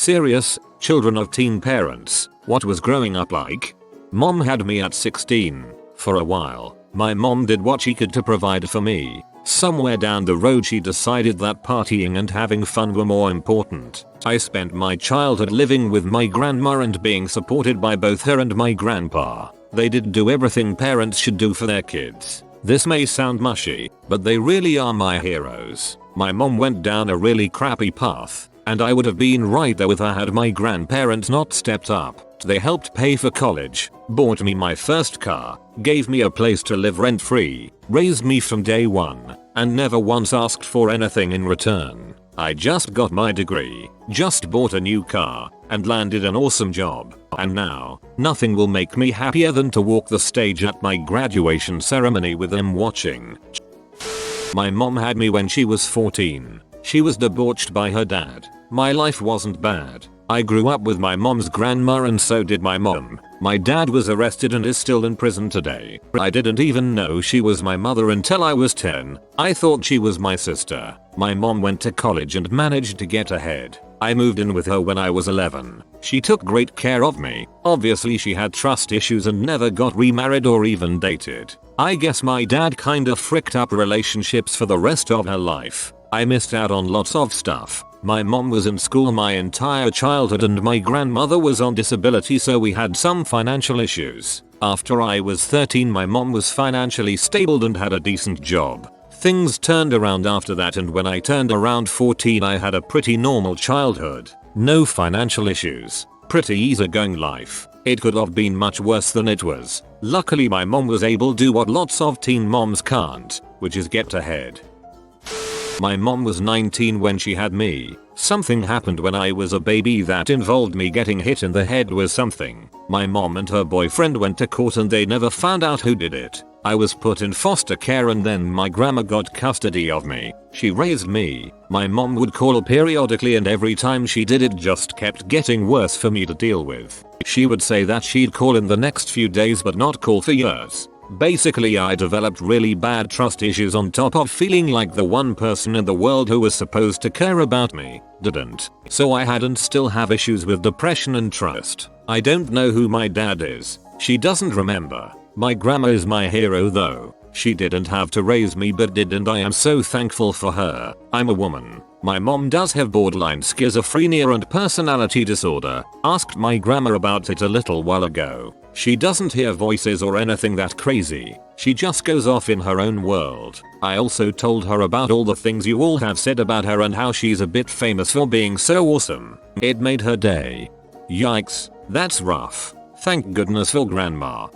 Serious, children of teen parents, what was growing up like? Mom had me at 16. For a while, my mom did what she could to provide for me. Somewhere down the road she decided that partying and having fun were more important. I spent my childhood living with my grandma and being supported by both her and my grandpa. They did do everything parents should do for their kids. This may sound mushy, but they really are my heroes. My mom went down a really crappy path, and I would have been right there with her had my grandparents not stepped up. They helped pay for college, bought me my first car, gave me a place to live rent-free, raised me from day one, and never once asked for anything in return. I just got my degree, just bought a new car, and landed an awesome job. And now, nothing will make me happier than to walk the stage at my graduation ceremony with them watching. My mom had me when she was 14. She was debauched by her dad. My life wasn't bad. I grew up with my mom's grandma and so did my mom. My dad was arrested and is still in prison today. I didn't even know she was my mother until I was 10. I thought she was my sister. My mom went to college and managed to get ahead. I moved in with her when I was 11. She took great care of me. Obviously she had trust issues and never got remarried or even dated. I guess my dad kinda fricked up relationships for the rest of her life. I missed out on lots of stuff. My mom was in school my entire childhood and my grandmother was on disability, so we had some financial issues. After I was 13 my mom was financially stable and had a decent job. Things turned around after that, and when I turned around 14 I had a pretty normal childhood. No financial issues. Pretty easygoing life. It could have been much worse than it was. Luckily my mom was able to do what lots of teen moms can't, which is get ahead. My mom was 19 when she had me. Something happened when I was a baby that involved me getting hit in the head with something. My mom and her boyfriend went to court and they never found out who did it. I was put in foster care and then my grandma got custody of me. She raised me. My mom would call periodically and every time she did it just kept getting worse for me to deal with. She would say that she'd call in the next few days but not call for years. Basically I developed really bad trust issues on top of feeling like the one person in the world who was supposed to care about me didn't. So I had and still have issues with depression and trust. I don't know who my dad is. She doesn't remember. My grandma is my hero though. She didn't have to raise me but did, and I am so thankful for her. I'm a woman. My mom does have borderline schizophrenia and personality disorder. Asked my grandma about it a little while ago. She doesn't hear voices or anything that crazy. She just goes off in her own world. I also told her about all the things you all have said about her and how she's a bit famous for being so awesome. It made her day. Yikes, that's rough. Thank goodness for grandma.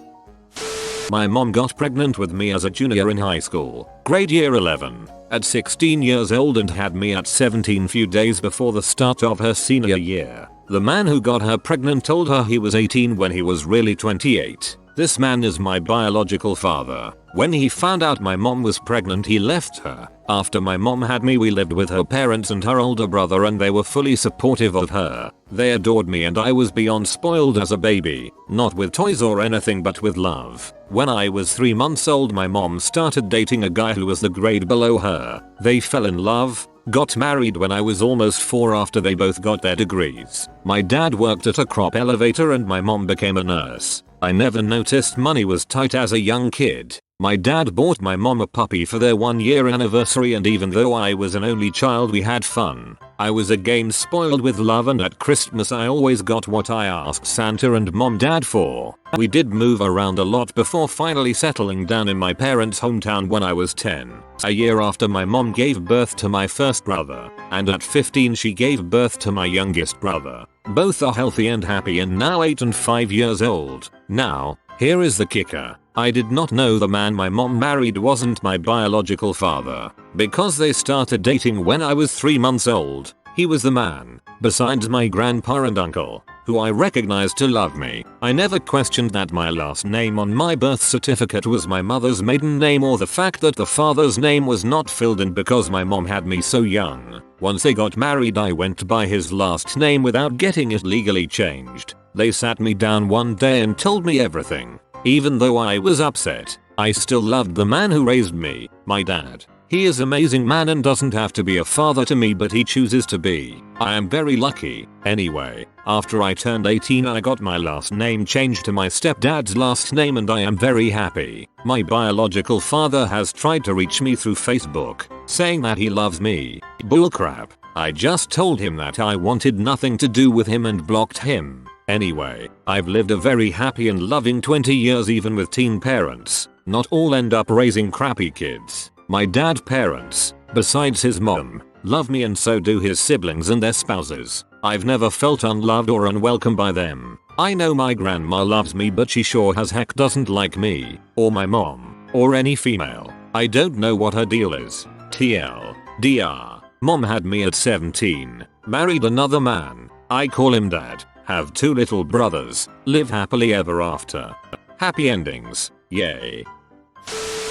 My mom got pregnant with me as a junior in high school, grade year 11, at 16 years old, and had me at 17 few days before the start of her senior year. The man who got her pregnant told her he was 18 when he was really 28. This man is my biological father. When he found out my mom was pregnant he left her. After my mom had me we lived with her parents and her older brother and they were fully supportive of her. They adored me and I was beyond spoiled as a baby. Not with toys or anything but with love. When I was 3 months old my mom started dating a guy who was the grade below her. They fell in love. Got married when I was almost 4 after they both got their degrees. My dad worked at a crop elevator and my mom became a nurse. I never noticed money was tight as a young kid. My dad bought my mom a puppy for their 1-year anniversary, and even though I was an only child we had fun. I was again spoiled with love, and at Christmas I always got what I asked Santa and mom dad for. We did move around a lot before finally settling down in my parents' hometown when I was 10. A year after my mom gave birth to my first brother, and at 15 she gave birth to my youngest brother. Both are healthy and happy and now 8 and 5 years old. Now, here is the kicker. I did not know the man my mom married wasn't my biological father. Because they started dating when I was 3 months old, he was the man, besides my grandpa and uncle, who I recognized to love me. I never questioned that my last name on my birth certificate was my mother's maiden name, or the fact that the father's name was not filled in because my mom had me so young. Once they got married I went by his last name without getting it legally changed. They sat me down one day and told me everything. Even though I was upset, I still loved the man who raised me, my dad. He is amazing man and doesn't have to be a father to me, but he chooses to be. I am very lucky. Anyway, after I turned 18 I got my last name changed to my stepdad's last name and I am very happy. My biological father has tried to reach me through Facebook, saying that he loves me. Bullcrap. I just told him that I wanted nothing to do with him and blocked him. Anyway, I've lived a very happy and loving 20 years even with teen parents. Not all end up raising crappy kids. My dad's parents, besides his mom, love me and so do his siblings and their spouses. I've never felt unloved or unwelcome by them. I know my grandma loves me but she sure as heck doesn't like me, or my mom, or any female. I don't know what her deal is. TLDR. Mom had me at 17, married another man. I call him dad, have 2 little brothers, live happily ever after. Happy endings, yay.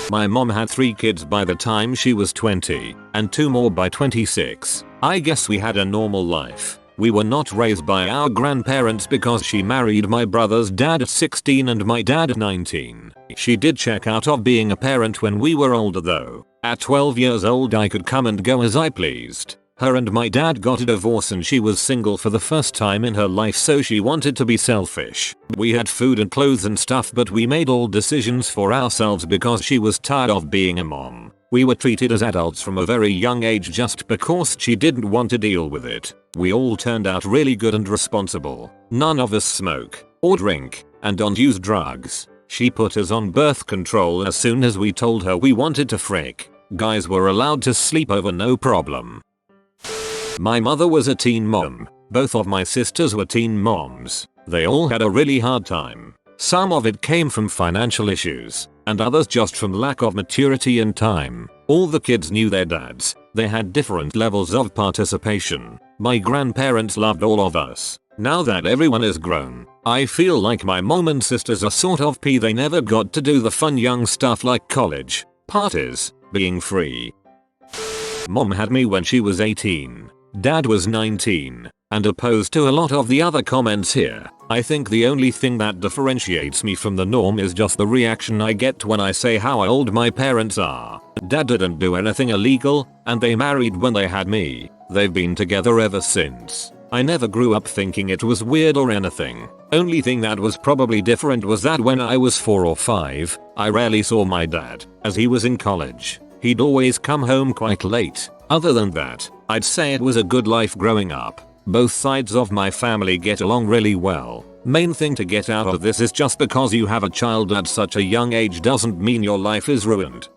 My mom had 3 kids by the time she was 20, and 2 more by 26. I guess we had a normal life. We were not raised by our grandparents because she married my brother's dad at 16 and my dad at 19. She did check out of being a parent when we were older though. At 12 years old I could come and go as I pleased. Her and my dad got a divorce and she was single for the first time in her life, so she wanted to be selfish. We had food and clothes and stuff, but we made all decisions for ourselves because she was tired of being a mom. We were treated as adults from a very young age just because she didn't want to deal with it. We all turned out really good and responsible. None of us smoke or drink and don't use drugs. She put us on birth control as soon as we told her we wanted to frick. Guys were allowed to sleep over no problem. My mother was a teen mom. Both of my sisters were teen moms. They all had a really hard time. Some of it came from financial issues, and others just from lack of maturity and time. All the kids knew their dads. They had different levels of participation. My grandparents loved all of us. Now that everyone is grown, I feel like my mom and sisters are sort of pee they never got to do the fun young stuff like college, parties, being free. Mom had me when she was 18. Dad was 19, and opposed to a lot of the other comments here, I think the only thing that differentiates me from the norm is just the reaction I get when I say how old my parents are. Dad didn't do anything illegal, and they married when they had me. They've been together ever since. I never grew up thinking it was weird or anything. Only thing that was probably different was that when I was 4 or 5, I rarely saw my dad, as he was in college. He'd always come home quite late. Other than that, I'd say it was a good life growing up. Both sides of my family get along really well. Main thing to get out of this is just because you have a child at such a young age doesn't mean your life is ruined.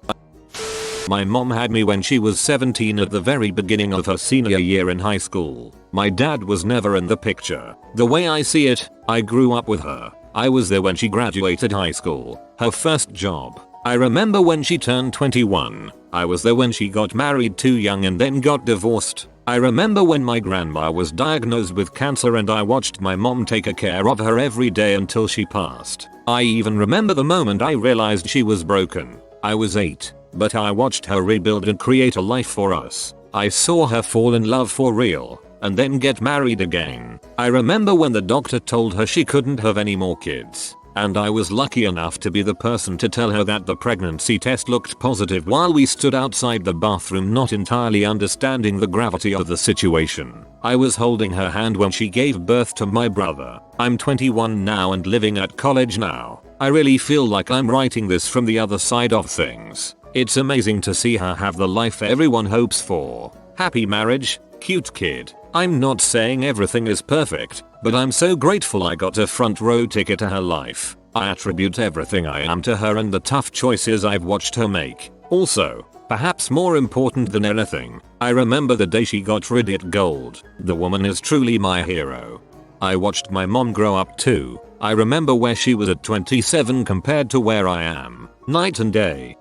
My mom had me when she was 17 at the very beginning of her senior year in high school. My dad was never in the picture. The way I see it, I grew up with her. I was there when she graduated high school, her first job. I remember when she turned 21. I was there when she got married too young and then got divorced. I remember when my grandma was diagnosed with cancer and I watched my mom take care of her every day until she passed. I even remember the moment I realized she was broken. I was 8, but I watched her rebuild and create a life for us. I saw her fall in love for real, and then get married again. I remember when the doctor told her she couldn't have any more kids. And I was lucky enough to be the person to tell her that the pregnancy test looked positive while we stood outside the bathroom not entirely understanding the gravity of the situation. I was holding her hand when she gave birth to my brother. I'm 21 now and living at college now. I really feel like I'm writing this from the other side of things. It's amazing to see her have the life everyone hopes for. Happy marriage, cute kid. I'm not saying everything is perfect, but I'm so grateful I got a front row ticket to her life. I attribute everything I am to her and the tough choices I've watched her make. Also, perhaps more important than anything, I remember the day she got Reddit gold. The woman is truly my hero. I watched my mom grow up too. I remember where she was at 27 compared to where I am. Night and day.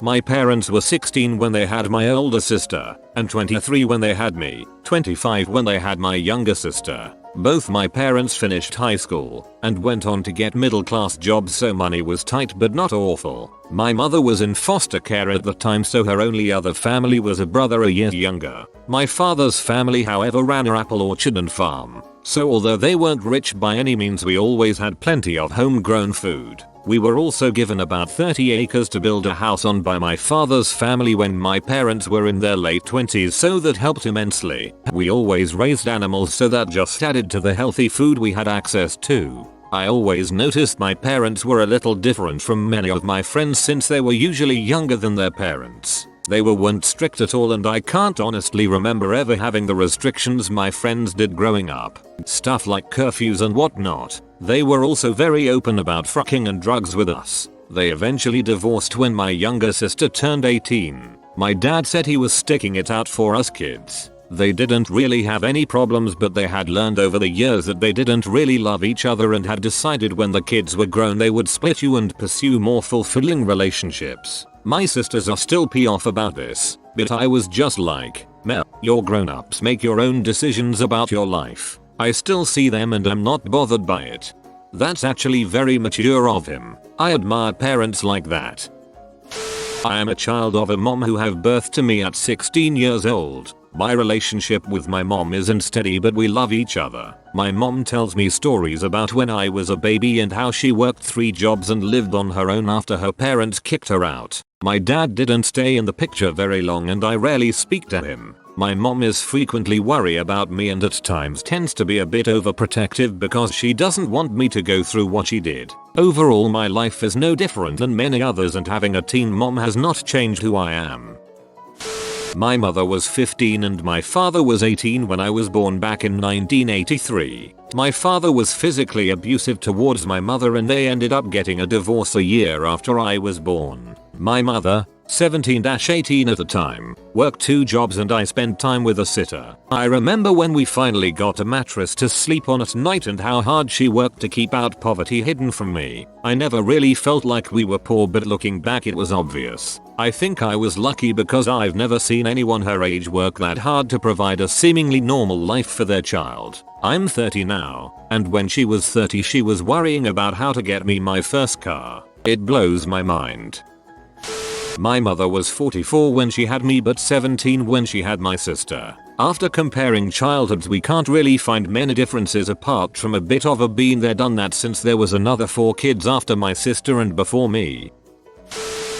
My parents were 16 when they had my older sister, and 23 when they had me, 25 when they had my younger sister. Both my parents finished high school and went on to get middle-class jobs, so money was tight but not awful. My mother was in foster care at the time, so her only other family was a brother a year younger. My father's family however ran an apple orchard and farm. So although they weren't rich by any means, we always had plenty of homegrown food. We were also given about 30 acres to build a house on by my father's family when my parents were in their late 20s, so that helped immensely. We always raised animals, so that just added to the healthy food we had access to. I always noticed my parents were a little different from many of my friends since they were usually younger than their parents. They weren't strict at all, and I can't honestly remember ever having the restrictions my friends did growing up. Stuff like curfews and whatnot. They were also very open about fucking and drugs with us. They eventually divorced when my younger sister turned 18. My dad said he was sticking it out for us kids. They didn't really have any problems, but they had learned over the years that they didn't really love each other and had decided when the kids were grown they would split you and pursue more fulfilling relationships. My sisters are still pissed off about this, but I was just like, meh, you're grown-ups, make your own decisions about your life. I still see them and I'm not bothered by it. That's actually very mature of him. I admire parents like that. I am a child of a mom who gave birth to me at 16 years old. My relationship with my mom isn't steady, but we love each other. My mom tells me stories about when I was a baby and how she worked 3 jobs and lived on her own after her parents kicked her out. My dad didn't stay in the picture very long and I rarely speak to him. My mom is frequently worried about me and at times tends to be a bit overprotective because she doesn't want me to go through what she did. Overall, my life is no different than many others, and having a teen mom has not changed who I am. My mother was 15 and my father was 18 when I was born back in 1983. My father was physically abusive towards my mother and they ended up getting a divorce a year after I was born. My mother, 17-18 at the time, worked 2 jobs and I spent time with a sitter. I remember when we finally got a mattress to sleep on at night and how hard she worked to keep out poverty hidden from me. I never really felt like we were poor, but looking back it was obvious. I think I was lucky because I've never seen anyone her age work that hard to provide a seemingly normal life for their child. I'm 30 now, and when she was 30 she was worrying about how to get me my first car. It blows my mind. My mother was 44 when she had me but 17 when she had my sister. After comparing childhoods, we can't really find many differences apart from a bit of a been there done that, since there was another 4 kids after my sister and before me.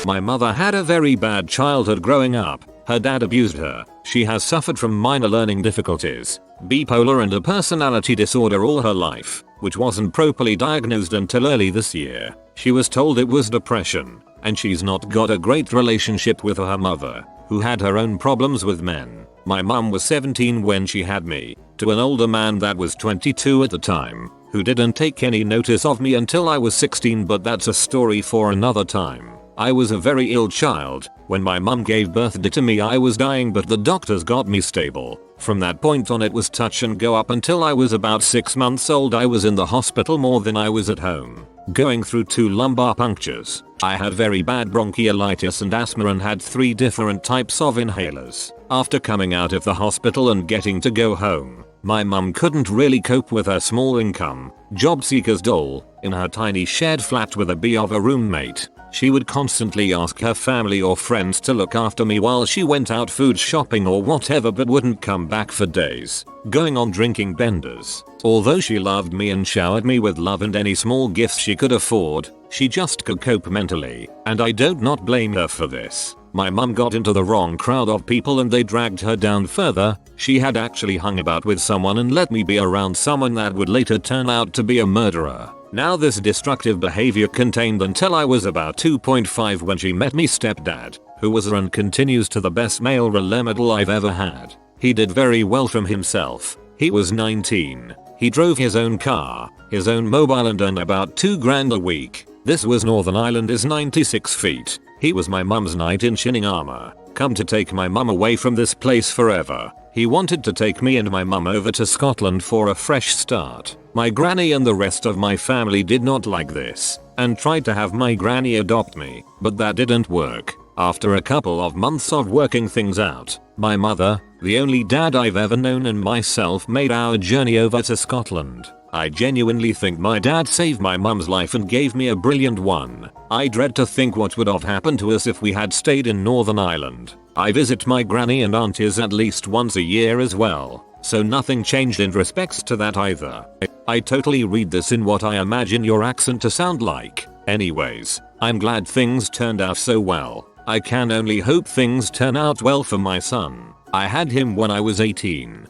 My mother had a very bad childhood growing up. Her dad abused her. She has suffered from minor learning difficulties, bipolar and a personality disorder all her life, which wasn't properly diagnosed until early this year. She was told it was depression, and she's not got a great relationship with her mother, who had her own problems with men. My mum was 17 when she had me, to an older man that was 22 at the time, who didn't take any notice of me until I was 16, but that's a story for another time. I was a very ill child. When my mum gave birth to me I was dying, but the doctors got me stable. From that point on it was touch and go up until I was about 6 months old. I was in the hospital more than I was at home, going through 2 lumbar punctures. I had very bad bronchiolitis and asthma and had 3 different types of inhalers. After coming out of the hospital and getting to go home, my mum couldn't really cope with her small income, job seeker's dole, in her tiny shared flat with a bee of a roommate. She would constantly ask her family or friends to look after me while she went out food shopping or whatever, but wouldn't come back for days, going on drinking benders. Although she loved me and showered me with love and any small gifts she could afford, she just could cope mentally, and I don't not blame her for this. My mum got into the wrong crowd of people and they dragged her down further. She had actually hung about with someone and let me be around someone that would later turn out to be a murderer. Now this destructive behavior continued until I was about 2.5 when she met me stepdad, who was and continues to the best male relatable I've ever had. He did very well from himself. He was 19. He drove his own car, his own mobile, and earned about $2,000 a week. This was Northern Ireland, is 96 feet. He was my mum's knight in shining armor, come to take my mum away from this place forever. He wanted to take me and my mum over to Scotland for a fresh start. My granny and the rest of my family did not like this, and tried to have my granny adopt me, but that didn't work. After a couple of months of working things out, my mother, the only dad I've ever known, and myself made our journey over to Scotland. I genuinely think my dad saved my mum's life and gave me a brilliant one. I dread to think what would have happened to us if we had stayed in Northern Ireland. I visit my granny and aunties at least once a year as well, so nothing changed in respects to that either. I totally read this in what I imagine your accent to sound like. Anyways, I'm glad things turned out so well. I can only hope things turn out well for my son. I had him when I was 18.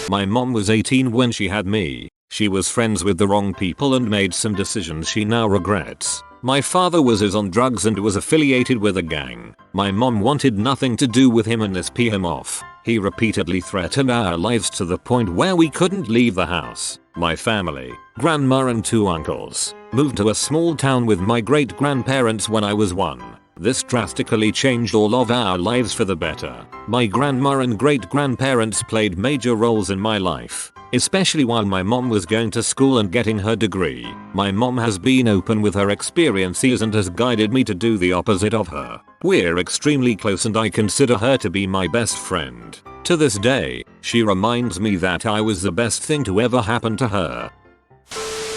My mom was 18 when she had me. She was friends with the wrong people and made some decisions she now regrets. My father was on drugs and was affiliated with a gang. My mom wanted nothing to do with him and this pissed him off. He repeatedly threatened our lives to the point where we couldn't leave the house. My family, grandma and 2 uncles, moved to a small town with my great-grandparents when I was 1. This drastically changed all of our lives for the better. My grandma and great-grandparents played major roles in my life, especially while my mom was going to school and getting her degree. My mom has been open with her experiences and has guided me to do the opposite of her. We're extremely close and I consider her to be my best friend. To this day, she reminds me that I was the best thing to ever happen to her.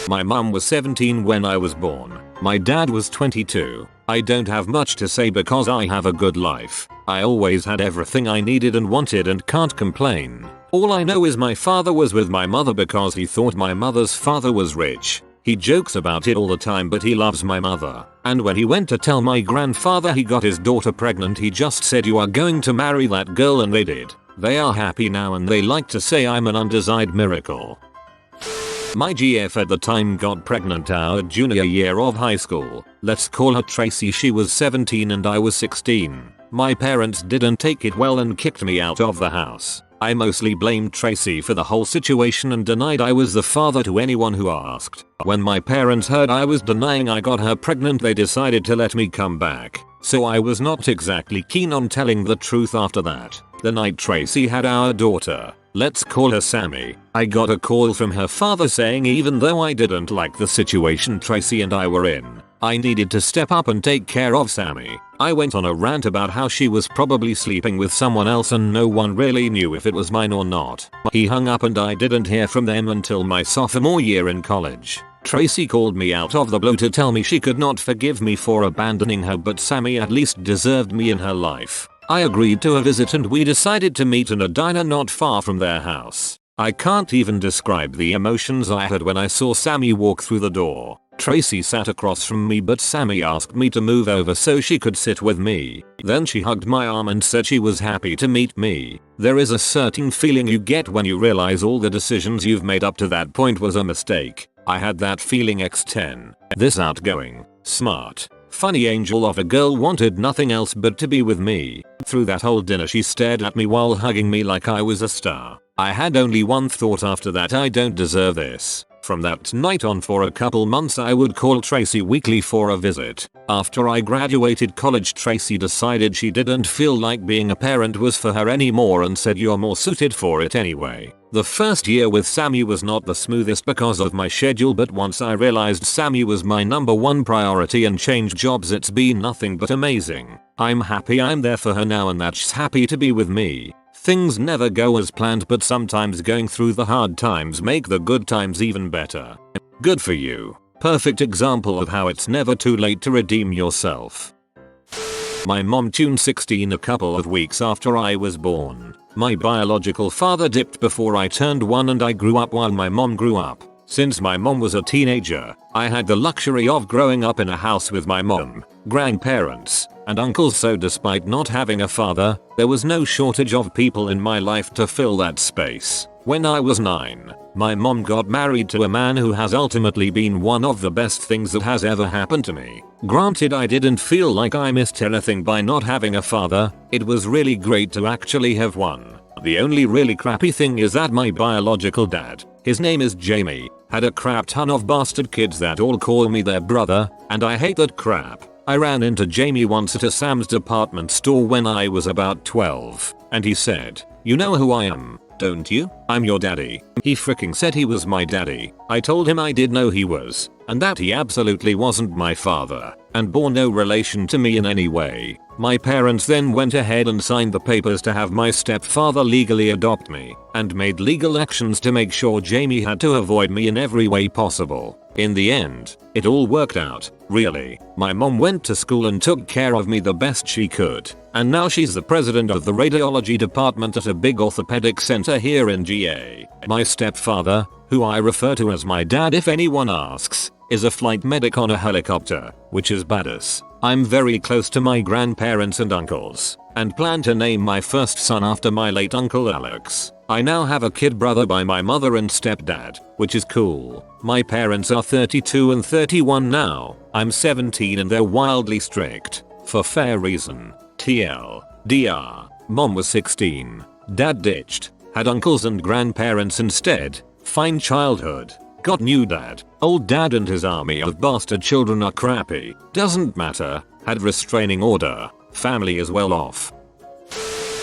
My mom was 17 when I was born. My dad was 22. I don't have much to say because I have a good life. I always had everything I needed and wanted and can't complain. All I know is my father was with my mother because he thought my mother's father was rich. He jokes about it all the time but he loves my mother. And when he went to tell my grandfather he got his daughter pregnant he just said you are going to marry that girl and they did. They are happy now and they like to say I'm an undesired miracle. My GF at the time got pregnant our junior year of high school. Let's call her Tracy. She was 17 and I was 16. My parents didn't take it well and kicked me out of the house. I mostly blamed Tracy for the whole situation and denied I was the father to anyone who asked. When my parents heard I was denying I got her pregnant they decided to let me come back. So I was not exactly keen on telling the truth after that. The night Tracy had our daughter, let's call her Sammy, I got a call from her father saying even though I didn't like the situation Tracy and I were in, I needed to step up and take care of Sammy. I went on a rant about how she was probably sleeping with someone else and no one really knew if it was mine or not. He hung up and I didn't hear from them until my sophomore year in college. Tracy called me out of the blue to tell me she could not forgive me for abandoning her but Sammy at least deserved me in her life. I agreed to a visit and we decided to meet in a diner not far from their house. I can't even describe the emotions I had when I saw Sammy walk through the door. Tracy sat across from me but Sammy asked me to move over so she could sit with me. Then she hugged my arm and said she was happy to meet me. There is a certain feeling you get when you realize all the decisions you've made up to that point was a mistake. I had that feeling x10. This outgoing, smart, funny angel of a girl wanted nothing else but to be with me. Through that whole dinner she stared at me while hugging me like I was a star. I had only one thought after that: I don't deserve this. From that night on for a couple months I would call Tracy weekly for a visit. After I graduated college Tracy decided she didn't feel like being a parent was for her anymore and said you're more suited for it anyway. The first year with Sammy was not the smoothest because of my schedule but once I realized Sammy was my #1 priority and changed jobs it's been nothing but amazing. I'm happy I'm there for her now and that she's happy to be with me. Things never go as planned but sometimes going through the hard times make the good times even better. Good for you. Perfect example of how it's never too late to redeem yourself. My mom turned 16 a couple of weeks after I was born. My biological father dipped before I turned 1 and I grew up while my mom grew up. Since my mom was a teenager, I had the luxury of growing up in a house with my mom, grandparents, and uncles, so despite not having a father, there was no shortage of people in my life to fill that space. When I was 9, my mom got married to a man who has ultimately been one of the best things that has ever happened to me. Granted, I didn't feel like I missed anything by not having a father. It was really great to actually have one. The only really crappy thing is that my biological dad, his name is Jamie, had a crap ton of bastard kids that all call me their brother, and I hate that crap. I ran into Jamie once at a Sam's department store when I was about 12, and he said, "You know who I am, don't you? I'm your daddy." He freaking said he was my daddy. I told him I did know he was, and that he absolutely wasn't my father, and bore no relation to me in any way. My parents then went ahead and signed the papers to have my stepfather legally adopt me, and made legal actions to make sure Jamie had to avoid me in every way possible. In the end, it all worked out, really. My mom went to school and took care of me the best she could, and now she's the president of the radiology department at a big orthopedic center here in GA. My stepfather, who I refer to as my dad if anyone asks, is a flight medic on a helicopter, which is badass. I'm very close to my grandparents and uncles, and plan to name my first son after my late uncle Alex. I now have a kid brother by my mother and stepdad, which is cool. My parents are 32 and 31 now. I'm 17 and they're wildly strict. For fair reason. TL. DR. Mom was 16. Dad ditched. Had uncles and grandparents instead. Fine childhood. Got new dad. Old dad and his army of bastard children are crappy. Doesn't matter. Had restraining order. Family is well off.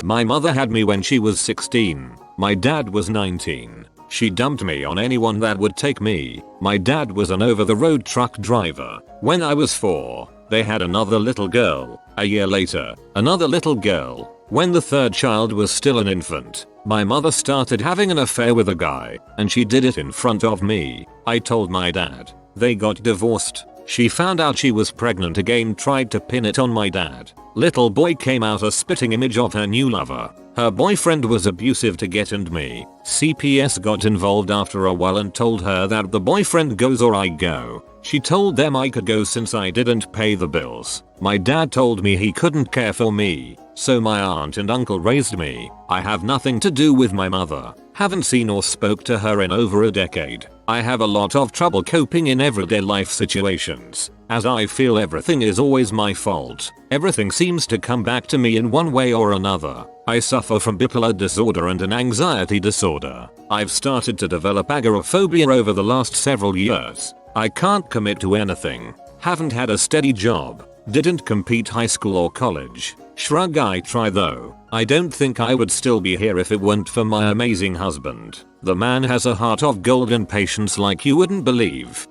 My mother had me when she was 16. My dad was 19. She dumped me on anyone that would take me. My dad was an over-the-road truck driver. When I was 4, they had another little girl. A year later, another little girl. When the third child was still an infant, my mother started having an affair with a guy, and she did it in front of me. I told my dad. They got divorced. She found out she was pregnant again, tried to pin it on my dad. Little boy came out a spitting image of her new lover. Her boyfriend was abusive to get and me. CPS got involved after a while and told her that the boyfriend goes or I go. She told them I could go since I didn't pay the bills. My dad told me he couldn't care for me, so my aunt and uncle raised me. I have nothing to do with my mother. Haven't seen or spoke to her in over a decade. I have a lot of trouble coping in everyday life situations, as I feel everything is always my fault. Everything seems to come back to me in one way or another. I suffer from bipolar disorder and an anxiety disorder. I've started to develop agoraphobia over the last several years. I can't commit to anything. Haven't had a steady job. Didn't compete high school or college. Shrug, I try though. I don't think I would still be here if it weren't for my amazing husband. The man has a heart of gold and patience like you wouldn't believe.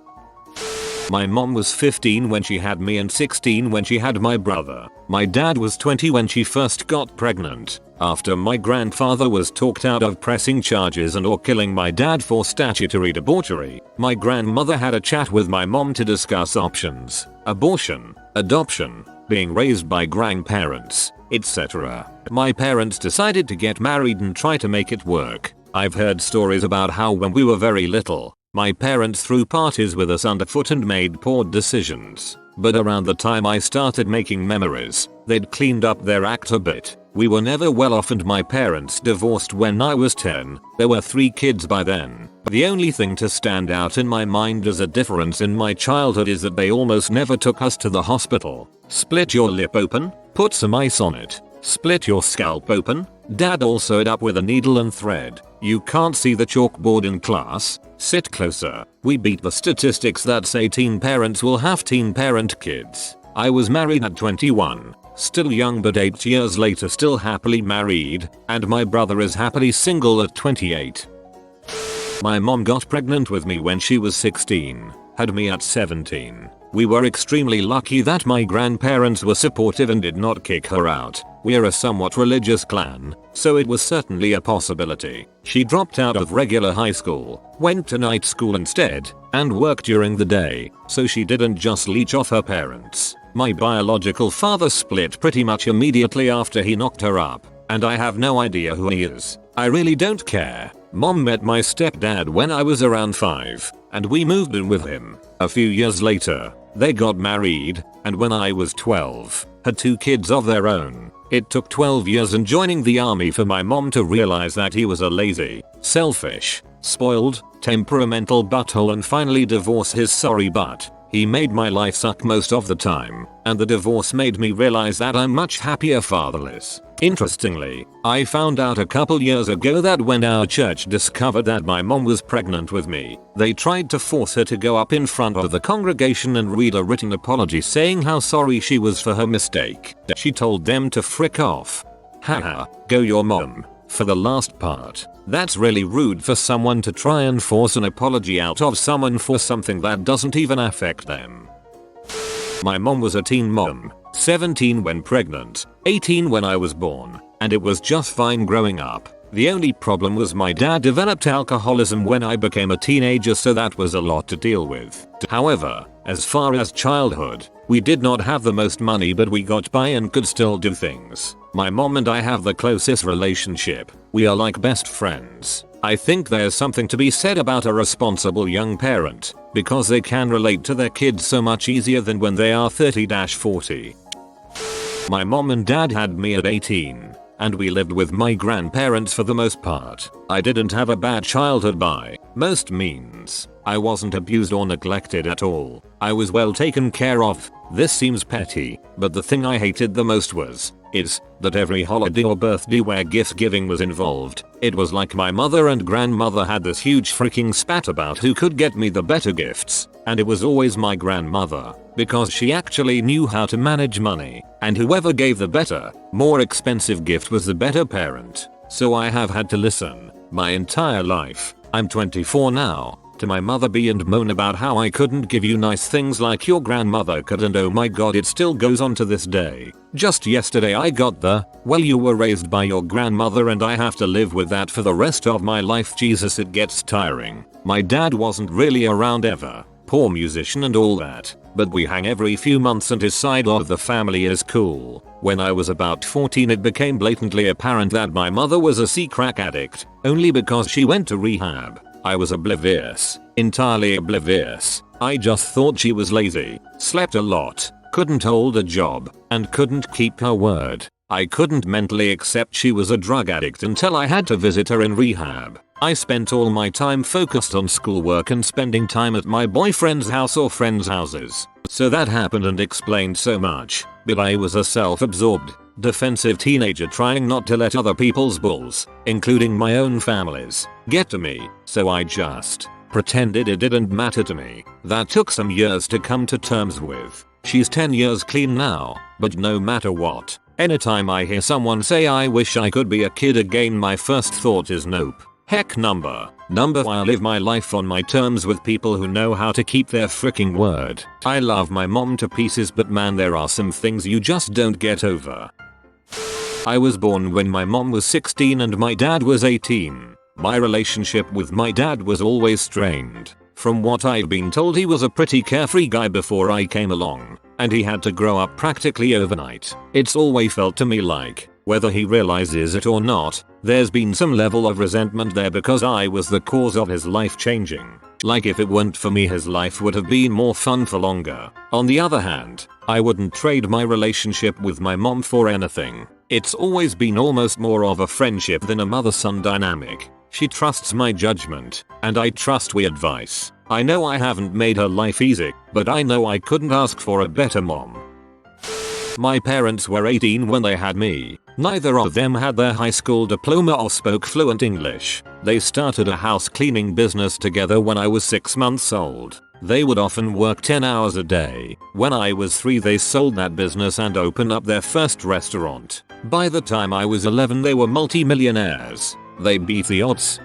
My mom was 15 when she had me and 16 when she had my brother. My dad was 20 when she first got pregnant. After my grandfather was talked out of pressing charges and or killing my dad for statutory debauchery, my grandmother had a chat with my mom to discuss options: abortion, adoption, being raised by grandparents, etc. My parents decided to get married and try to make it work. I've heard stories about how when we were very little, my parents threw parties with us underfoot and made poor decisions. But around the time I started making memories, they'd cleaned up their act a bit. We were never well off and my parents divorced when I was 10. There were 3 kids by then. The only thing to stand out in my mind as a difference in my childhood is that they almost never took us to the hospital. Split your lip open, put some ice on it. Split your scalp open. Dad all sewed up with a needle and thread. You can't see the chalkboard in class. Sit closer. We beat the statistics that say teen parents will have teen parent kids. I was married at 21. Still young, but 8 years later still happily married, and my brother is happily single at 28. My mom got pregnant with me when she was 16, had me at 17. We were extremely lucky that my grandparents were supportive and did not kick her out. We're a somewhat religious clan, so it was certainly a possibility. She dropped out of regular high school, went to night school instead, and worked during the day, so she didn't just leech off her parents. My biological father split pretty much immediately after he knocked her up, and I have no idea who he is. I really don't care. Mom met my stepdad when I was around 5, and we moved in with him. A few years later, they got married, and when I was 12, had 2 kids of their own. It took 12 years and joining the army for my mom to realize that he was a lazy, selfish, spoiled, temperamental butthole and finally divorce his sorry butt. He made my life suck most of the time, and the divorce made me realize that I'm much happier fatherless. Interestingly, I found out a couple years ago that when our church discovered that my mom was pregnant with me, they tried to force her to go up in front of the congregation and read a written apology saying how sorry she was for her mistake. She told them to frick off. Haha, go your mom. For the last part, that's really rude for someone to try and force an apology out of someone for something that doesn't even affect them. My mom was a teen mom, 17 when pregnant, 18 when I was born, and it was just fine growing up. The only problem was my dad developed alcoholism when I became a teenager, so that was a lot to deal with. However, as far as childhood, we did not have the most money, but we got by and could still do things. My mom and I have the closest relationship. We are like best friends. I think there's something to be said about a responsible young parent, because they can relate to their kids so much easier than when they are 30-40. My mom and dad had me at 18, and we lived with my grandparents for the most part. I didn't have a bad childhood by most means. I wasn't abused or neglected at all. I was well taken care of. This seems petty, but the thing I hated the most is that every holiday or birthday where gift giving was involved, it was like my mother and grandmother had this huge freaking spat about who could get me the better gifts, and it was always my grandmother, because she actually knew how to manage money, and whoever gave the better, more expensive gift was the better parent. So I have had to listen my entire life, I'm 24 now, to my mother be and moan about how I couldn't give you nice things like your grandmother could, and oh my god, it still goes on to this day. Just yesterday I got the, well, you were raised by your grandmother and I have to live with that for the rest of my life. Jesus, it gets tiring. My dad wasn't really around ever, poor musician and all that, but we hang every few months and his side of the family is cool. When I was about 14 it became blatantly apparent that my mother was a crack addict, only because she went to rehab. I was oblivious, entirely oblivious. I just thought she was lazy, slept a lot, couldn't hold a job, and couldn't keep her word. I couldn't mentally accept she was a drug addict until I had to visit her in rehab. I spent all my time focused on schoolwork and spending time at my boyfriend's house or friends' houses. So that happened and explained so much, but I was a self-absorbed, defensive teenager trying not to let other people's bulls, including my own family's, get to me, so I just pretended it didn't matter to me. That took some years to come to terms with. She's 10 years clean now, but no matter what, anytime I hear someone say I wish I could be a kid again, my first thought is nope. Heck number. I live my life on my terms with people who know how to keep their freaking word. I love my mom to pieces, but man, there are some things you just don't get over. I was born when my mom was 16 and my dad was 18. My relationship with my dad was always strained. From what I've been told, he was a pretty carefree guy before I came along, and he had to grow up practically overnight. It's always felt to me like, whether he realizes it or not, there's been some level of resentment there because I was the cause of his life changing. Like if it weren't for me, his life would have been more fun for longer. On the other hand, I wouldn't trade my relationship with my mom for anything. It's always been almost more of a friendship than a mother-son dynamic. She trusts my judgment, and I trust my advice. I know I haven't made her life easy, but I know I couldn't ask for a better mom. My parents were 18 when they had me. Neither of them had their high school diploma or spoke fluent English. They started a house cleaning business together when I was 6 months old. They would often work 10 hours a day. When I was 3, they sold that business and opened up their first restaurant. By the time I was 11, they were multi-millionaires. They beat the odds.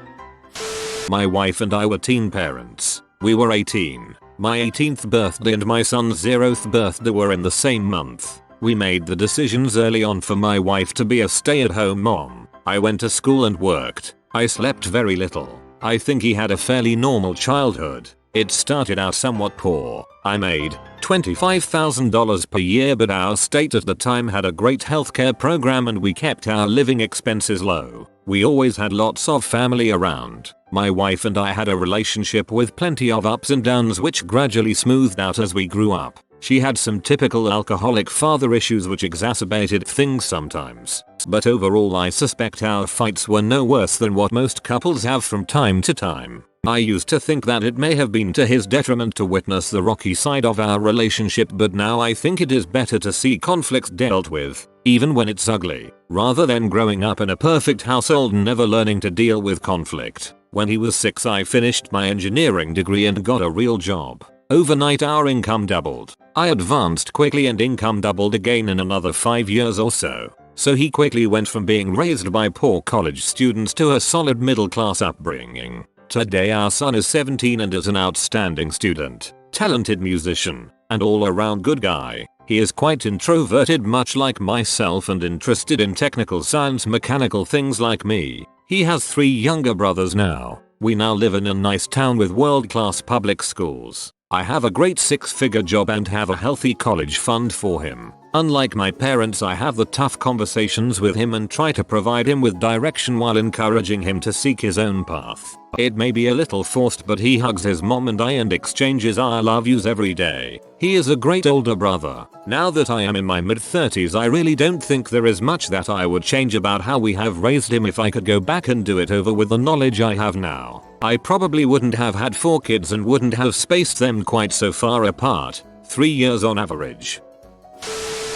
My wife and I were teen parents. We were 18. My 18th birthday and my son's 0th birthday were in the same month. We made the decisions early on for my wife to be a stay-at-home mom. I went to school and worked. I slept very little. I think he had a fairly normal childhood. It started out somewhat poor. I made $25,000 per year, but our state at the time had a great healthcare program and we kept our living expenses low. We always had lots of family around. My wife and I had a relationship with plenty of ups and downs which gradually smoothed out as we grew up. She had some typical alcoholic father issues which exacerbated things sometimes, but overall I suspect our fights were no worse than what most couples have from time to time. I used to think that it may have been to his detriment to witness the rocky side of our relationship, but now I think it is better to see conflicts dealt with, even when it's ugly, rather than growing up in a perfect household and never learning to deal with conflict. When he was 6, I finished my engineering degree and got a real job. Overnight our income doubled. I advanced quickly and income doubled again in another 5 years or so. So he quickly went from being raised by poor college students to a solid middle class upbringing. Today our son is 17 and is an outstanding student, talented musician, and all around good guy. He is quite introverted, much like myself, and interested in technical science, mechanical things like me. He has 3 younger brothers now. We now live in a nice town with world-class public schools. I have a great 6-figure job and have a healthy college fund for him. Unlike my parents, I have the tough conversations with him and try to provide him with direction while encouraging him to seek his own path. It may be a little forced, but he hugs his mom and I and exchanges I love yous every day. He is a great older brother. Now that I am in my mid-30s, I really don't think there is much that I would change about how we have raised him if I could go back and do it over with the knowledge I have now. I probably wouldn't have had 4 kids and wouldn't have spaced them quite so far apart, 3 years on average.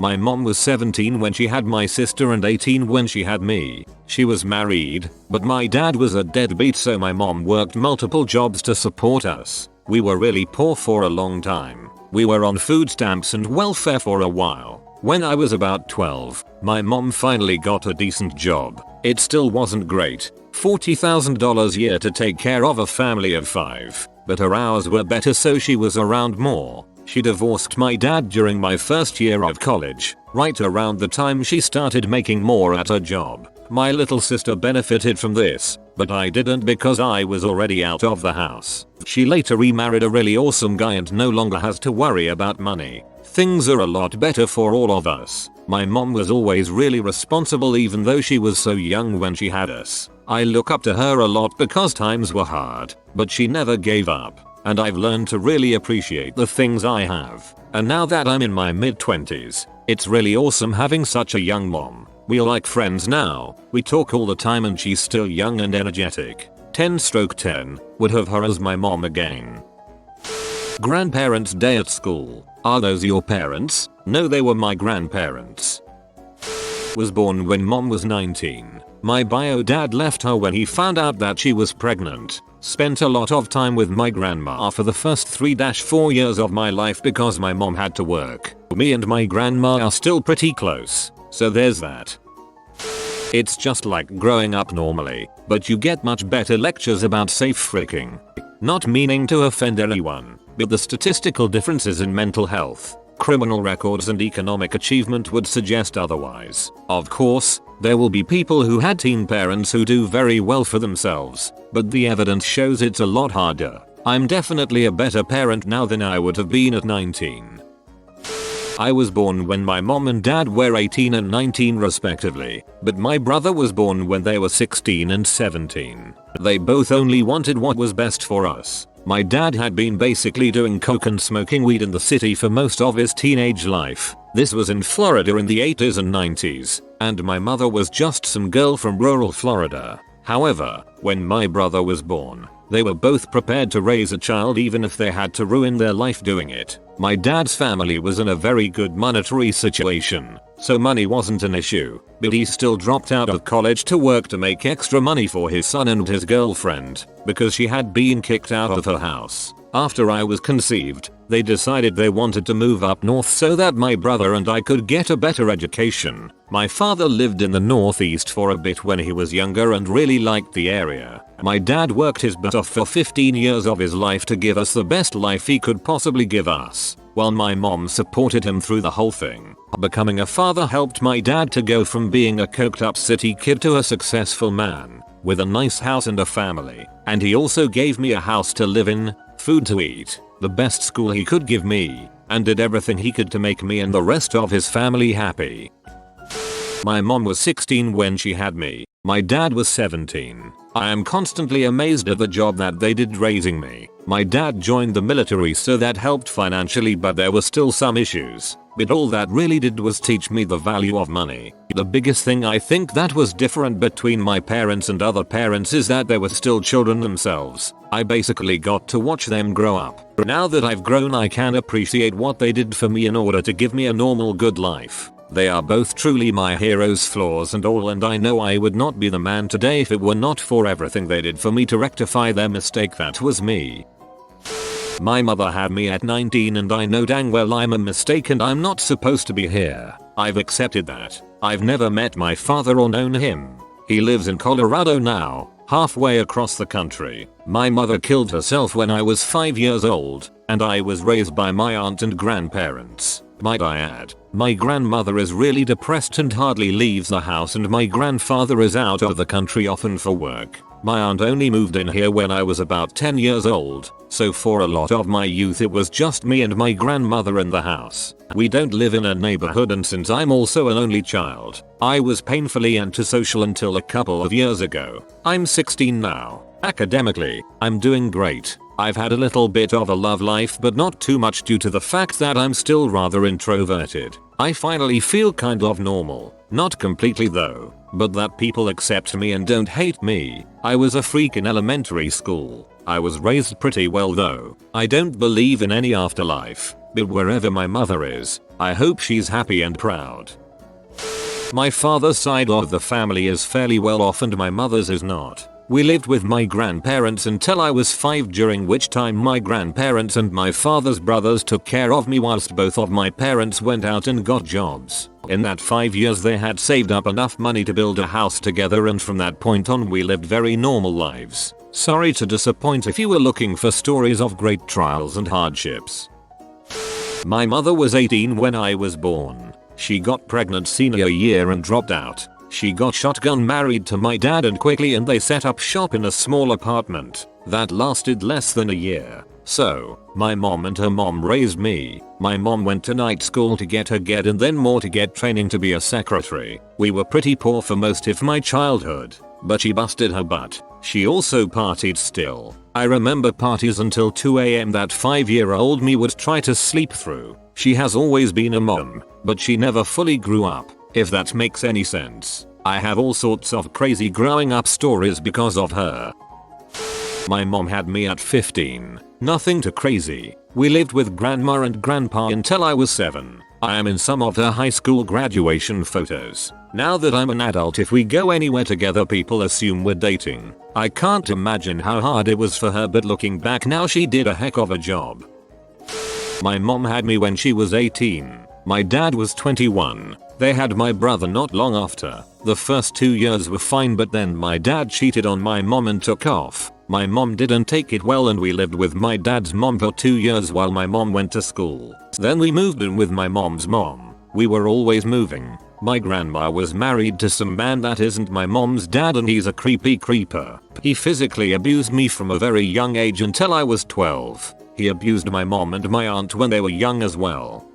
My mom was 17 when she had my sister and 18 when she had me. She was married, but my dad was a deadbeat, so my mom worked multiple jobs to support us. We were really poor for a long time. We were on food stamps and welfare for a while. When I was about 12, my mom finally got a decent job. It still wasn't great, $40,000 a year to take care of a family of 5, but her hours were better, so she was around more. She divorced my dad during my first year of college, right around the time she started making more at her job. My little sister benefited from this, but I didn't because I was already out of the house. She later remarried a really awesome guy and no longer has to worry about money. Things are a lot better for all of us. My mom was always really responsible even though she was so young when she had us. I look up to her a lot because times were hard, but she never gave up. And I've learned to really appreciate the things I have. And now that I'm in my mid-20s, it's really awesome having such a young mom. We're like friends now, we talk all the time and she's still young and energetic. 10/10, would have her as my mom again. Grandparents' day at school. Are those your parents? No, they were my grandparents. Was born when mom was 19. My bio dad left her when he found out that she was pregnant. Spent a lot of time with my grandma for the first 3-4 years of my life because my mom had to work. Me and my grandma are still pretty close, so there's that. It's just like growing up normally, but you get much better lectures about safe freaking. Not meaning to offend anyone, but the statistical differences in mental health, criminal records and economic achievement would suggest otherwise. Of course, there will be people who had teen parents who do very well for themselves, but the evidence shows it's a lot harder. I'm definitely a better parent now than I would have been at 19. I was born when my mom and dad were 18 and 19 respectively, but my brother was born when they were 16 and 17. They both only wanted what was best for us. My dad had been basically doing coke and smoking weed in the city for most of his teenage life. This was in Florida in the 80s and 90s, and my mother was just some girl from rural Florida. However, when my brother was born, they were both prepared to raise a child even if they had to ruin their life doing it. My dad's family was in a very good monetary situation, so money wasn't an issue, but he still dropped out of college to work to make extra money for his son and his girlfriend, because she had been kicked out of her house. After I was conceived, they decided they wanted to move up north so that my brother and I could get a better education. My father lived in the northeast for a bit when he was younger and really liked the area. My dad worked his butt off for 15 years of his life to give us the best life he could possibly give us, while my mom supported him through the whole thing. Becoming a father helped my dad to go from being a coked up city kid to a successful man, with a nice house and a family. And he also gave me a house to live in, food to eat, the best school he could give me, and did everything he could to make me and the rest of his family happy. My mom was 16 when she had me. My dad was 17. I am constantly amazed at the job that they did raising me. My dad joined the military, so that helped financially, but there were still some issues. But all that really did was teach me the value of money. The biggest thing I think that was different between my parents and other parents is that they were still children themselves. I basically got to watch them grow up. Now that I've grown, I can appreciate what they did for me in order to give me a normal good life. They are both truly my heroes, flaws and all, and I know I would not be the man today if it were not for everything they did for me to rectify their mistake that was me. My mother had me at 19 and I know dang well I'm a mistake and I'm not supposed to be here. I've accepted that. I've never met my father or known him. He lives in Colorado now, halfway across the country. My mother killed herself when I was 5 years old, and I was raised by my aunt and grandparents. Might I add, my grandmother is really depressed and hardly leaves the house, and my grandfather is out of the country often for work. My aunt only moved in here when I was about 10 years old, so for a lot of my youth it was just me and my grandmother in the house. We don't live in a neighborhood, and since I'm also an only child, I was painfully antisocial until a couple of years ago. I'm 16 now. Academically, I'm doing great. I've had a little bit of a love life, but not too much due to the fact that I'm still rather introverted. I finally feel kind of normal. Not completely though, but that people accept me and don't hate me. I was a freak in elementary school. I was raised pretty well though. I don't believe in any afterlife, but wherever my mother is, I hope she's happy and proud. My father's side of the family is fairly well off and my mother's is not. We lived with my grandparents until I was 5, during which time my grandparents and my father's brothers took care of me whilst both of my parents went out and got jobs. In that 5 years they had saved up enough money to build a house together, and from that point on we lived very normal lives. Sorry to disappoint if you were looking for stories of great trials and hardships. My mother was 18 when I was born. She got pregnant senior year and dropped out. She got shotgun married to my dad and quickly and they set up shop in a small apartment. That lasted less than a year. So, my mom and her mom raised me. My mom went to night school to get her GED and then more to get training to be a secretary. We were pretty poor for most of my childhood, but she busted her butt. She also partied still. I remember parties until 2 AM that 5-year-old me would try to sleep through. She has always been a mom, but she never fully grew up, if that makes any sense. I have all sorts of crazy growing up stories because of her. My mom had me at 15. Nothing too crazy. We lived with grandma and grandpa until I was 7. I am in some of her high school graduation photos. Now that I'm an adult, if we go anywhere together people assume we're dating. I can't imagine how hard it was for her, but looking back now she did a heck of a job. My mom had me when she was 18. My dad was 21. They had my brother not long after. The first 2 years were fine, but then my dad cheated on my mom and took off. My mom didn't take it well and we lived with my dad's mom for 2 years while my mom went to school. Then we moved in with my mom's mom. We were always moving. My grandma was married to some man that isn't my mom's dad and he's a creepy creeper. He physically abused me from a very young age until I was 12. He abused my mom and my aunt when they were young as well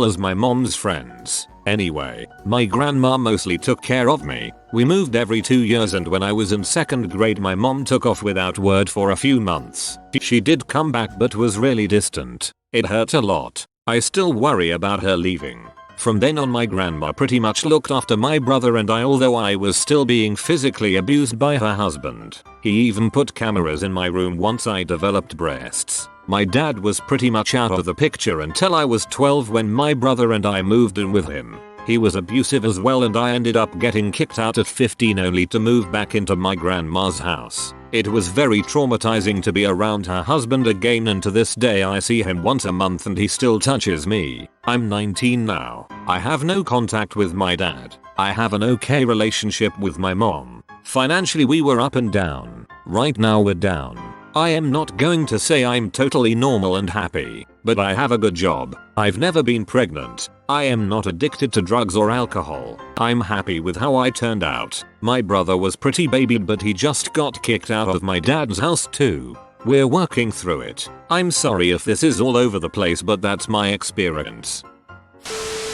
as my mom's friends. Anyway, my grandma mostly took care of me. We moved every 2 years and when I was in 2nd grade my mom took off without word for a few months. She did come back but was really distant. It hurt a lot. I still worry about her leaving. From then on my grandma pretty much looked after my brother and I, although I was still being physically abused by her husband. He even put cameras in my room once I developed breasts. My dad was pretty much out of the picture until I was 12 when my brother and I moved in with him. He was abusive as well and I ended up getting kicked out at 15 only to move back into my grandma's house. It was very traumatizing to be around her husband again, and to this day I see him once a month and he still touches me. I'm 19 now. I have no contact with my dad. I have an okay relationship with my mom. Financially we were up and down. Right now we're down. I am not going to say I'm totally normal and happy, but I have a good job. I've never been pregnant. I am not addicted to drugs or alcohol. I'm happy with how I turned out. My brother was pretty babied but he just got kicked out of my dad's house too. We're working through it. I'm sorry if this is all over the place, but that's my experience.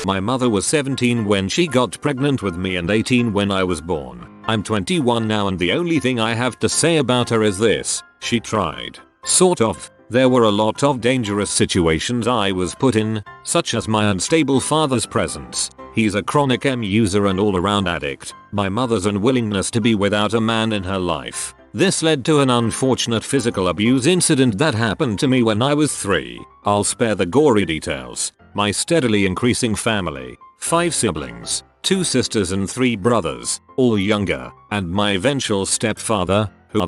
My mother was 17 when she got pregnant with me and 18 when I was born. I'm 21 now and the only thing I have to say about her is this: she tried. Sort of. There were a lot of dangerous situations I was put in, such as my unstable father's presence. He's a chronic M user and all-around addict. My mother's unwillingness to be without a man in her life. This led to an unfortunate physical abuse incident that happened to me when I was 3. I'll spare the gory details. My steadily increasing family, 5 siblings, 2 sisters and 3 brothers, all younger, and my eventual stepfather, who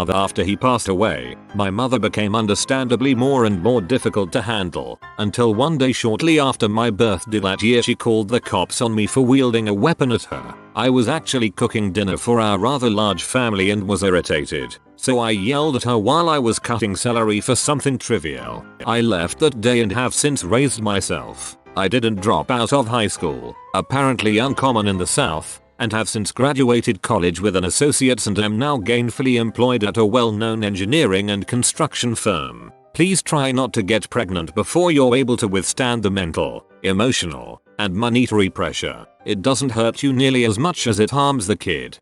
after he passed away, my mother became understandably more and more difficult to handle, until one day shortly after my birthday that year she called the cops on me for wielding a weapon at her. I was actually cooking dinner for our rather large family and was irritated, so I yelled at her while I was cutting celery for something trivial. I left that day and have since raised myself. I didn't drop out of high school, apparently uncommon in the South, and have since graduated college with an associate's and am now gainfully employed at a well-known engineering and construction firm. Please try not to get pregnant before you're able to withstand the mental, emotional, and monetary pressure. It doesn't hurt you nearly as much as it harms the kid.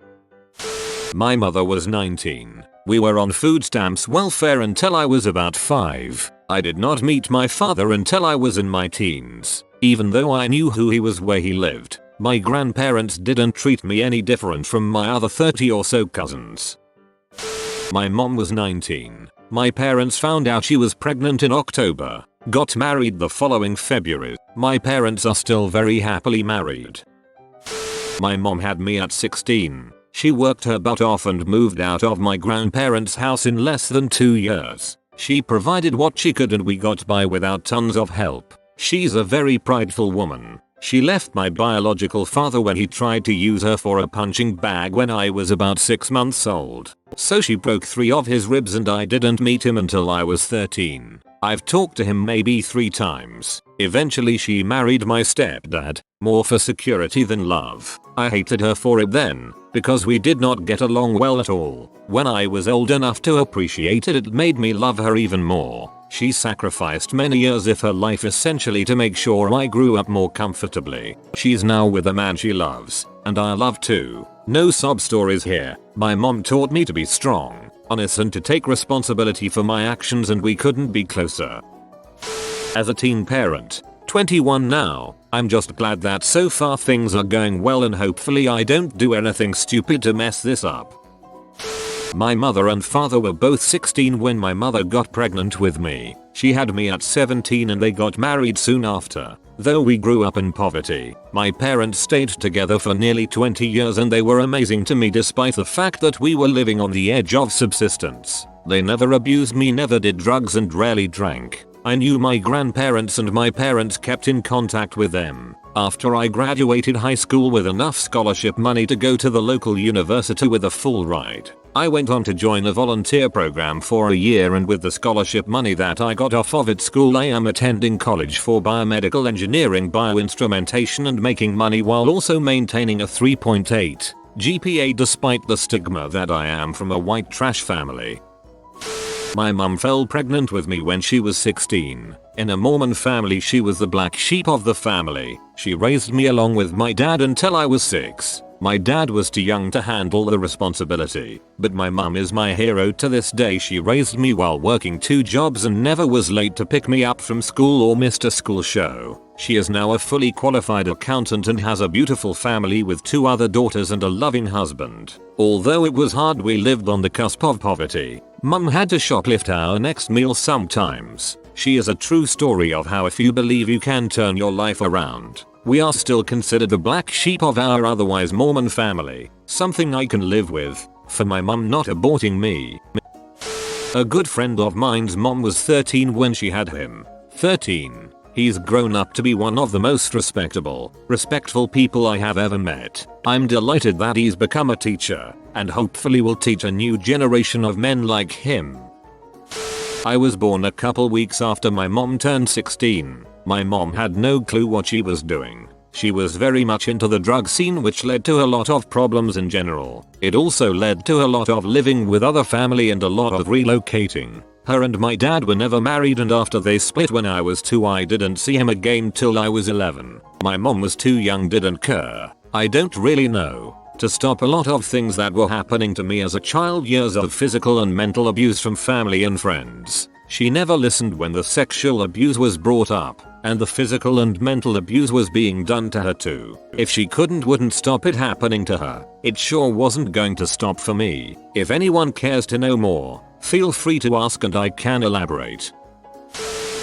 My mother was 19. We were on food stamps welfare until I was about 5. I did not meet my father until I was in my teens. Even though I knew who he was where he lived, my grandparents didn't treat me any different from my other 30 or so cousins. My mom was 19. My parents found out she was pregnant in October, got married the following February. My parents are still very happily married. My mom had me at 16. She worked her butt off and moved out of my grandparents' house in less than 2 years. She provided what she could and we got by without tons of help. She's a very prideful woman. She left my biological father when he tried to use her for a punching bag when I was about 6 months old. So she broke 3 of his ribs and I didn't meet him until I was 13. I've talked to him maybe 3 times. Eventually she married my stepdad, more for security than love. I hated her for it then, because we did not get along well at all. When I was old enough to appreciate it, it made me love her even more. She sacrificed many years of her life essentially to make sure I grew up more comfortably. She's now with a man she loves, and I love too. No sob stories here. My mom taught me to be strong, honest and to take responsibility for my actions, and we couldn't be closer. As a teen parent, 21 now, I'm just glad that so far things are going well and hopefully I don't do anything stupid to mess this up. My mother and father were both 16 when my mother got pregnant with me. She had me at 17 and they got married soon after. Though we grew up in poverty, my parents stayed together for nearly 20 years and they were amazing to me despite the fact that we were living on the edge of subsistence. They never abused me, never did drugs and rarely drank. I knew my grandparents and my parents kept in contact with them. After I graduated high school with enough scholarship money to go to the local university with a full ride, I went on to join a volunteer program for a year, and with the scholarship money that I got off of at school I am attending college for biomedical engineering, bioinstrumentation and making money while also maintaining a 3.8 GPA despite the stigma that I am from a white trash family. My mum fell pregnant with me when she was 16. In a Mormon family she was the black sheep of the family. She raised me along with my dad until I was 6. My dad was too young to handle the responsibility, but my mum is my hero to this day. She raised me while working 2 jobs and never was late to pick me up from school or missed a school show. She is now a fully qualified accountant and has a beautiful family with 2 other daughters and a loving husband. Although it was hard, we lived on the cusp of poverty. Mum had to shoplift our next meal sometimes. She is a true story of how if you believe you can turn your life around. We are still considered the black sheep of our otherwise Mormon family, something I can live with, for my mum not aborting me. A good friend of mine's mom was 13 when she had him. 13. He's grown up to be one of the most respectful people I have ever met. I'm delighted that he's become a teacher, and hopefully will teach a new generation of men like him. I was born a couple weeks after my mom turned 16. My mom had no clue what she was doing. She was very much into the drug scene, which led to a lot of problems in general. It also led to a lot of living with other family and a lot of relocating. Her and my dad were never married, and after they split when I was 2 I didn't see him again till I was 11. My mom was too young, didn't care. I don't really know. To stop a lot of things that were happening to me as a child, years of physical and mental abuse from family and friends. She never listened when the sexual abuse was brought up, and the physical and mental abuse was being done to her too. If she wouldn't stop it happening to her, it sure wasn't going to stop for me. If anyone cares to know more, feel free to ask and I can elaborate.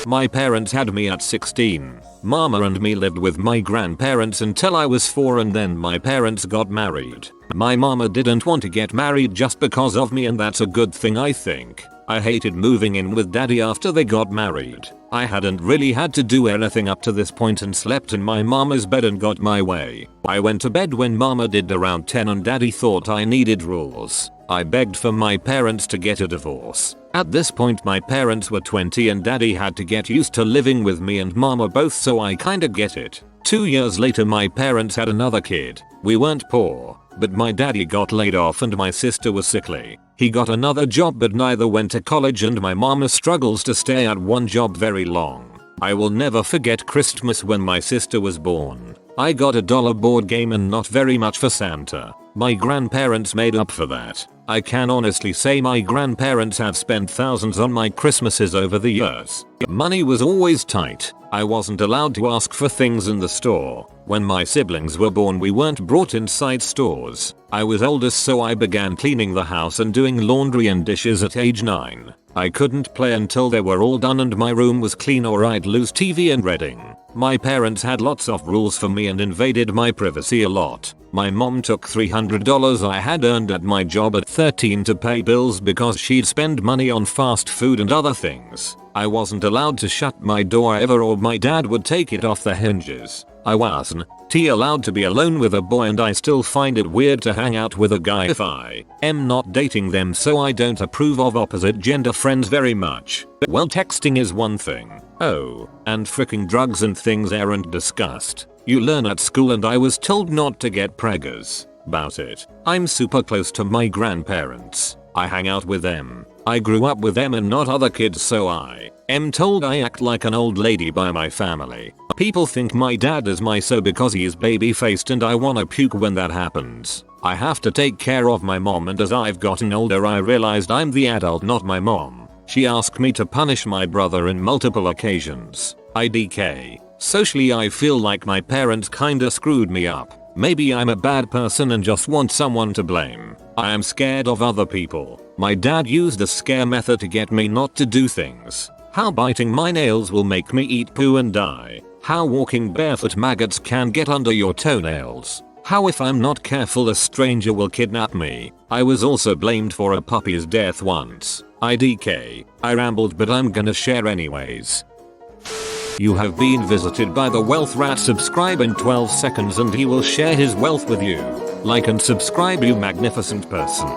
My parents had me at 16. Mama and me lived with my grandparents until I was 4, and then my parents got married. My mama didn't want to get married just because of me, and that's a good thing, I think. I hated moving in with daddy after they got married. I hadn't really had to do anything up to this point and slept in my mama's bed and got my way. I went to bed when mama did around 10 and daddy thought I needed rules. I begged for my parents to get a divorce. At this point my parents were 20 and daddy had to get used to living with me and mama both, so I kinda get it. 2 years later my parents had another kid. We weren't poor, but my daddy got laid off and my sister was sickly. He got another job but neither went to college and my mama struggles to stay at one job very long. I will never forget Christmas when my sister was born. I got a $1 board game and not very much for Santa. My grandparents made up for that. I can honestly say my grandparents have spent thousands on my Christmases over the years. Money was always tight. I wasn't allowed to ask for things in the store. When my siblings were born we weren't brought inside stores. I was oldest so I began cleaning the house and doing laundry and dishes at age 9. I couldn't play until they were all done and my room was clean or I'd lose TV and reading. My parents had lots of rules for me and invaded my privacy a lot. My mom took $300 I had earned at my job at 13 to pay bills because she'd spend money on fast food and other things. I wasn't allowed to shut my door ever or my dad would take it off the hinges. I wasn't allowed to be alone with a boy and I still find it weird to hang out with a guy if I am not dating them, so I don't approve of opposite gender friends very much. Well, texting is one thing. Oh, and freaking drugs and things aren't discussed. You learn at school and I was told not to get preggers about it. I'm super close to my grandparents. I hang out with them. I grew up with them and not other kids, so I am told I act like an old lady by my family. People think my dad is myso because he is baby faced and I wanna puke when that happens. I have to take care of my mom and as I've gotten older I realized I'm the adult, not my mom. She asked me to punish my brother in multiple occasions. IDK. Socially I feel like my parents kinda screwed me up. Maybe I'm a bad person and just want someone to blame. I am scared of other people. My dad used the scare method to get me not to do things. How biting my nails will make me eat poo and die. How walking barefoot maggots can get under your toenails. How if I'm not careful a stranger will kidnap me. I was also blamed for a puppy's death once. IDK. I rambled but I'm gonna share anyways. You have been visited by the wealth rat. Subscribe in 12 seconds and he will share his wealth with you. Like and subscribe, you magnificent person.